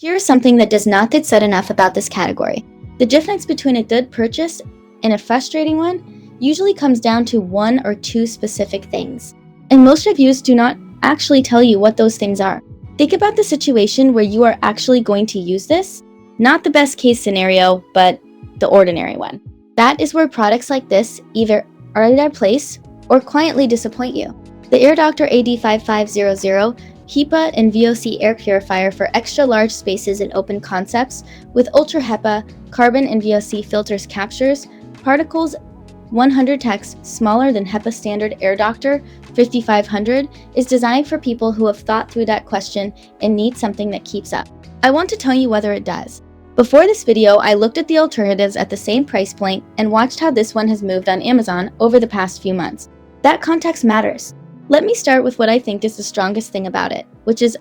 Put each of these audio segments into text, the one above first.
Here is something that does not get said enough about this category. The difference between a good purchase and a frustrating one usually comes down to one or two specific things. And most reviews do not actually tell you what those things are. Think about the situation where you are actually going to use this. Not the best case scenario, but the ordinary one. That is where products like this either are at their place or quietly disappoint you. The AIRDOCTOR AD5500 HEPA and VOC air purifier for extra large spaces and open concepts with UltraHEPA, carbon and VOC filters captures particles 100 times smaller than HEPA standard AIRDOCTOR 5500 is designed for people who have thought through that question and need something that keeps up. I want to tell you whether it does. Before this video, I looked at the alternatives at the same price point and watched how this one has moved on Amazon over the past few months. That context matters. Let me start with what I think is the strongest thing about it, which is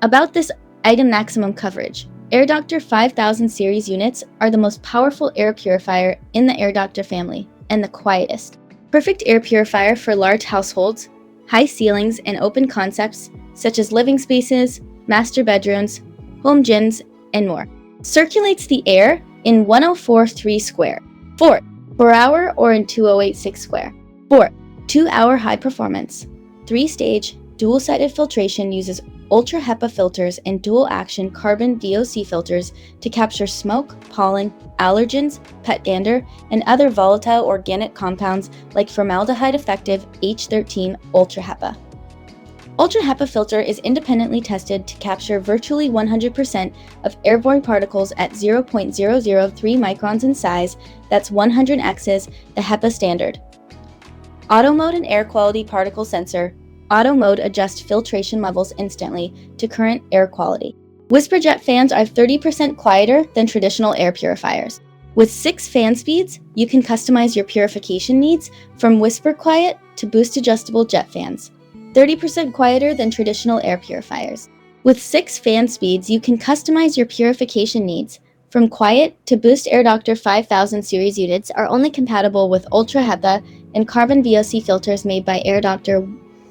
about this itemMaximum coverage. AIRDOCTOR 5000 series units are the most powerful air purifier in the AIRDOCTOR family, and the quietest. Perfect air purifier for large households, high ceilings, and open concepts such as living spaces, master bedrooms, home gyms, and more. Circulates the air in 1043 square. 4. Per hour or in 2086 square. 4. 2-hour high performance. 3-stage, dual-sided filtration uses UltraHEPA filters and dual-action carbon VOC filters to capture smoke, pollen, allergens, pet dander, and other volatile organic compounds like formaldehydeEffective H13 UltraHEPA. UltraHEPA filter is independently tested to capture virtually 100% of airborne particles at 0.003 microns in size, that's 100x's the HEPA standard. Auto mode and air quality particle sensor. Auto mode adjusts filtration levels instantly to current air quality. Whisper jet fans are 30% quieter than traditional air purifiers. With 6 fan speeds, you can customize your purification needs from whisper quiet to boostAdjustable jet fans. 30% quieter than traditional air purifiers. With 6 fan speeds, you can customize your purification needs from quiet to boostAirDoctor 5000 series units are only compatible with UltraHEPA and carbon VOC filters made by AIRDOCTOR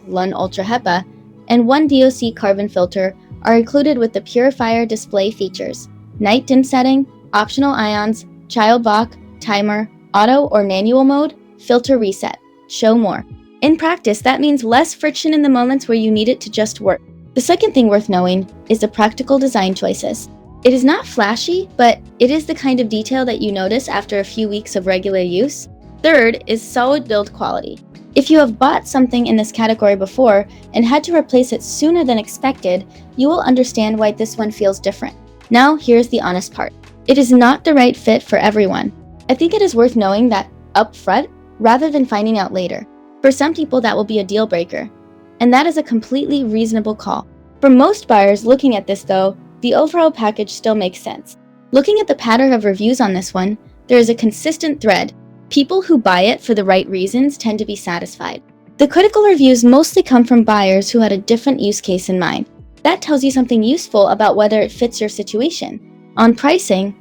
1 UltraHEPA, and 1 VOC carbon filter are included with the purifierDisplay features, night dim setting, optional ions, child lock, timer, auto or manual mode, filter reset. Show more. In practice, that means less friction in the moments where you need it to just work. The second thing worth knowing is the practical design choices. It is not flashy, but it is the kind of detail that you notice after a few weeks of regular use. Third is solid build quality. If you have bought something in this category before and had to replace it sooner than expected, you will understand why this one feels different. Now, here's the honest part. It is not the right fit for everyone. I think it is worth knowing that up front rather than finding out later. For some people, that will be a deal breaker, and that is a completely reasonable call. For most buyers looking at this though, the overall package still makes sense. Looking at the pattern of reviews on this one, there is a consistent thread. People who buy it for the right reasons tend to be satisfied. The critical reviews mostly come from buyers who had a different use case in mind. That tells you something useful about whether it fits your situation. On pricing,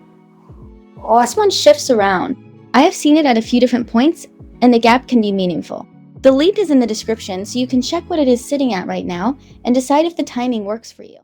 this one shifts around. I have seen it at a few different points, and the gap can be meaningful. The link is in the description so you can check what it is sitting at right now and decide if the timing works for you.